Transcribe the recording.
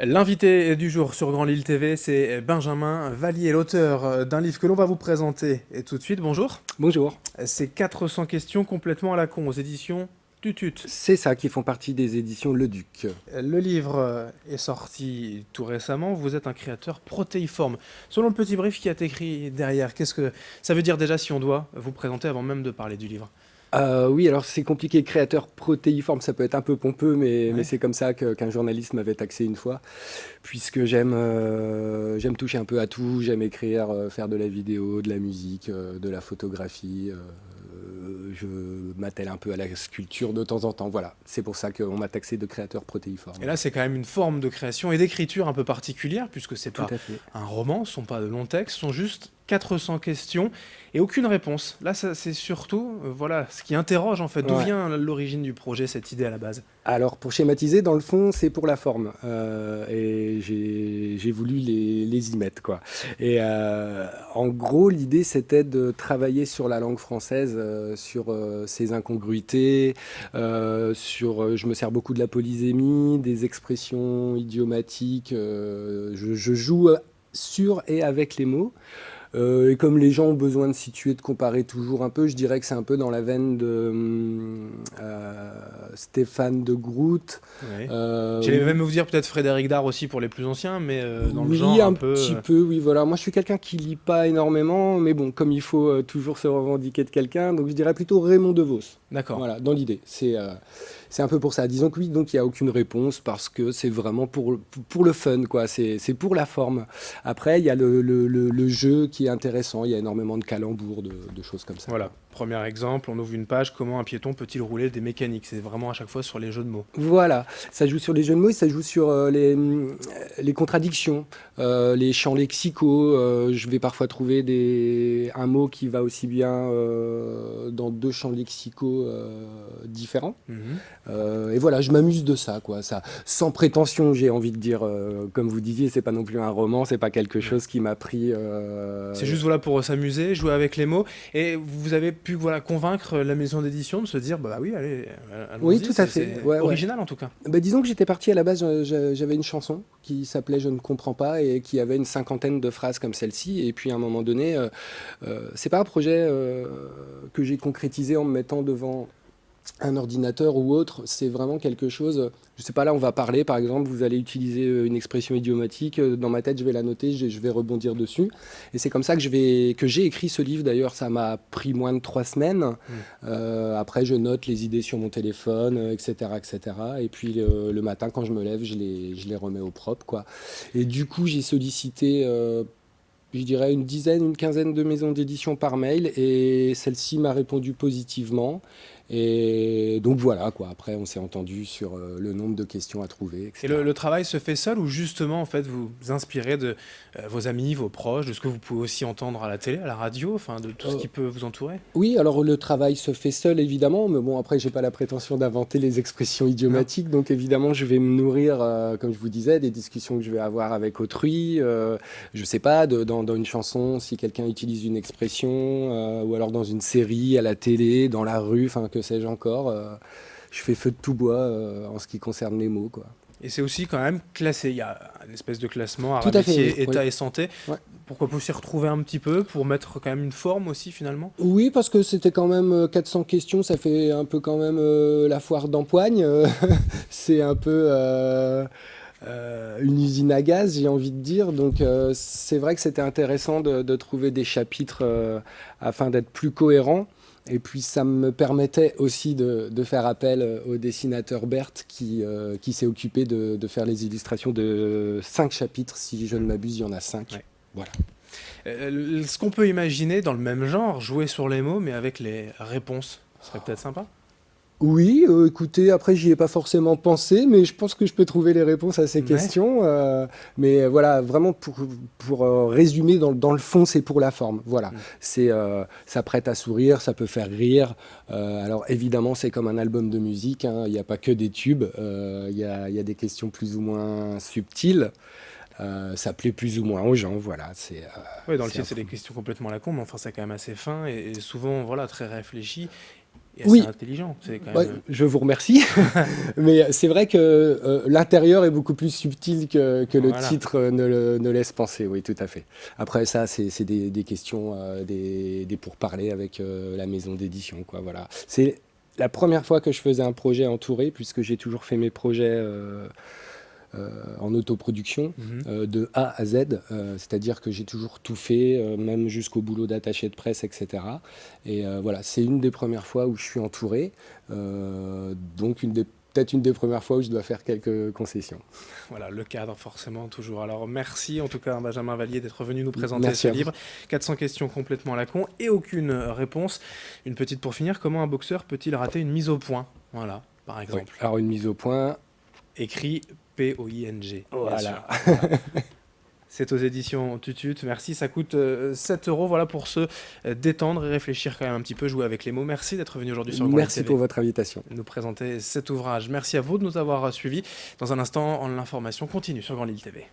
L'invité du jour sur Grand Lille TV, c'est Benjamin Vallier, l'auteur d'un livre que l'on va vous présenter. Et tout de suite, bonjour. Bonjour. C'est 400 questions complètement à la con aux éditions Tutut. C'est ça qui font partie des éditions Le Duc. Le livre est sorti tout récemment. Vous êtes un créateur protéiforme. Selon le petit brief qui est écrit derrière, qu'est-ce que ça veut dire déjà si on doit vous présenter avant même de parler du livre? Oui, alors c'est compliqué, créateur protéiforme, ça peut être un peu pompeux, mais, Ouais. mais c'est comme ça qu'un journaliste m'avait taxé une fois, puisque j'aime toucher un peu à tout, j'aime écrire, faire de la vidéo, de la musique, de la photographie, je m'attelle un peu à la sculpture de temps en temps, voilà. C'est pour ça qu'on m'a taxé de créateur protéiforme. Et là, c'est quand même une forme de création et d'écriture un peu particulière, puisque c'est Tout pas à fait. un roman, ce sont pas de longs textes, ce sont juste 400 questions et aucune réponse. Là, c'est surtout, voilà, ce qui interroge en fait. D'où Ouais. vient l'origine du projet, cette idée à la base? Alors, pour schématiser, dans le fond, c'est pour la forme. Et j'ai voulu les y mettre, quoi. Et en gros, l'idée, c'était de travailler sur la langue française, sur ses incongruités, je me sers beaucoup de la polysémie, des expressions idiomatiques. Je joue sur et avec les mots. Et comme les gens ont besoin de situer, de comparer toujours un peu, je dirais que c'est un peu dans la veine de Stéphane de Groot. Ouais. Euh, J'allais même vous dire peut-être Frédéric Dard aussi pour les plus anciens, mais dans le oui, genre un un peu. petit peu, oui, voilà. Moi, je suis quelqu'un qui lit pas énormément, mais bon, comme il faut toujours se revendiquer de quelqu'un, donc je dirais plutôt Raymond DeVos. D'accord. Voilà, dans l'idée. C'est un peu pour ça. Disons que oui, donc il n'y a aucune réponse parce que c'est vraiment pour le fun, quoi. C'est pour la forme. Après, il y a le jeu qui est intéressant. Il y a énormément de calembours, de choses comme ça, Voilà. quoi. Premier exemple, on ouvre une page, comment un piéton peut-il rouler des mécaniques? C'est vraiment à chaque fois sur les jeux de mots. Voilà, ça joue sur les jeux de mots, et ça joue sur les contradictions, les champs lexicaux. Je vais parfois trouver un mot qui va aussi bien dans deux champs lexicaux différents. Mhm. Et voilà, je m'amuse de ça, quoi. Ça, sans prétention, j'ai envie de dire. Comme vous disiez, c'est pas non plus un roman, c'est pas quelque Ouais. chose qui m'a pris. C'est juste voilà pour s'amuser, jouer avec les mots. Et vous avez pu voilà convaincre la maison d'édition de se dire bah oui allez Oui, allons-y, tout à fait. c'est Ouais, ouais. original en tout cas. Bah, disons que j'étais parti à la base, j'avais une chanson qui s'appelait Je ne comprends pas et qui avait une cinquantaine de phrases comme celle-ci. Et puis à un moment donné, c'est pas un projet que j'ai concrétisé en me mettant devant un ordinateur ou autre, c'est vraiment quelque chose, je sais pas, là on va parler par exemple, vous allez utiliser une expression idiomatique, dans ma tête je vais la noter, je vais rebondir dessus, et c'est comme ça que j'ai écrit ce livre. D'ailleurs ça m'a pris moins de 3 semaines. Mm. Après je note les idées sur mon téléphone, etc., etc., et puis le matin quand je me lève je les remets au propre, quoi. Et du coup j'ai sollicité je dirais une quinzaine de maisons d'édition par mail, et celle-ci m'a répondu positivement. Et donc voilà, quoi. Après, on s'est entendu sur le nombre de questions à trouver, Et etc. le travail se fait seul ou justement en fait vous vous inspirez de vos amis, vos proches, de ce que vous pouvez aussi entendre à la télé, à la radio, enfin de tout ce Euh, qui peut vous entourer? oui, alors le travail se fait seul, évidemment, mais bon, après, j'ai pas la prétention d'inventer les expressions Non. idiomatiques, donc évidemment, je vais me nourrir, comme je vous disais, des discussions que je vais avoir avec autrui. Je sais pas, dans une chanson, si quelqu'un utilise une expression, ou alors dans une série, à la télé, dans la rue, enfin, que sais-je encore. Je fais feu de tout bois en ce qui concerne les mots, quoi. Et c'est aussi quand même classé. Il y a une espèce de classement, Tout arts à fait, oui. métiers, Oui. état et santé. Ouais. Pourquoi pas s'y retrouver un petit peu pour mettre quand même une forme aussi finalement? Oui, parce que c'était quand même 400 questions, ça fait un peu quand même la foire d'empoigne. C'est un peu une usine à gaz, j'ai envie de dire. Donc c'est vrai que c'était intéressant de trouver des chapitres afin d'être plus cohérent. Et puis ça me permettait aussi de faire appel au dessinateur Berthe qui s'est occupé de faire les illustrations de 5 chapitres, si je ne m'abuse, il y en a 5. Ouais. Voilà. Ce qu'on peut imaginer dans le même genre, jouer sur les mots mais avec les réponses, ce serait peut-être sympa. Oui, écoutez, après j'y ai pas forcément pensé, mais je pense que je peux trouver les réponses à ces Ouais. questions. Mais voilà, vraiment pour résumer, dans le fond, c'est pour la forme. Voilà, Mm. ça prête à sourire, ça peut faire rire. Alors évidemment, c'est comme un album de musique, hein, il n'y a pas que des tubes, il y a des questions plus ou moins subtiles. Ça plaît plus ou moins aux gens, voilà. Ouais, dans le C'est un titre, c'est fou. des questions complètement à la con, mais enfin, c'est quand même assez fin et souvent, voilà, très réfléchi. et assez Oui, intelligent. C'est quand ouais, même. je vous remercie. Mais c'est vrai que l'intérieur est beaucoup plus subtil que le Voilà. titre ne laisse penser. Oui, tout à fait. Après, ça, c'est des questions, des pourparlers avec la maison d'édition, quoi. Voilà. C'est la première fois que je faisais un projet entouré, puisque j'ai toujours fait mes projets en autoproduction Mhm. de A à Z, c'est-à-dire que j'ai toujours tout fait, même jusqu'au boulot d'attaché de presse, etc. Et voilà, c'est une des premières fois où je suis entouré, donc peut-être une des premières fois où je dois faire quelques concessions. Voilà, le cadre, forcément, toujours. Alors, merci en tout cas, Benjamin Vallier, d'être venu nous présenter ce Merci à vous. livre. 400 questions complètement à la con et aucune réponse. Une petite pour finir, comment un boxeur peut-il rater une mise au point? Voilà, par Oui. exemple. Alors une mise au point, Écrit P-O-I-N-G, bien sûr. voilà. Voilà. C'est aux éditions Tutut. Merci, ça coûte 7 euros. Voilà pour se détendre et réfléchir quand même un petit peu, jouer avec les mots. Merci d'être venu aujourd'hui sur Grand Lille Merci pour TV votre invitation. nous présenter cet ouvrage. Merci à vous de nous avoir suivis. Dans un instant, l'information continue sur Grand Lille TV.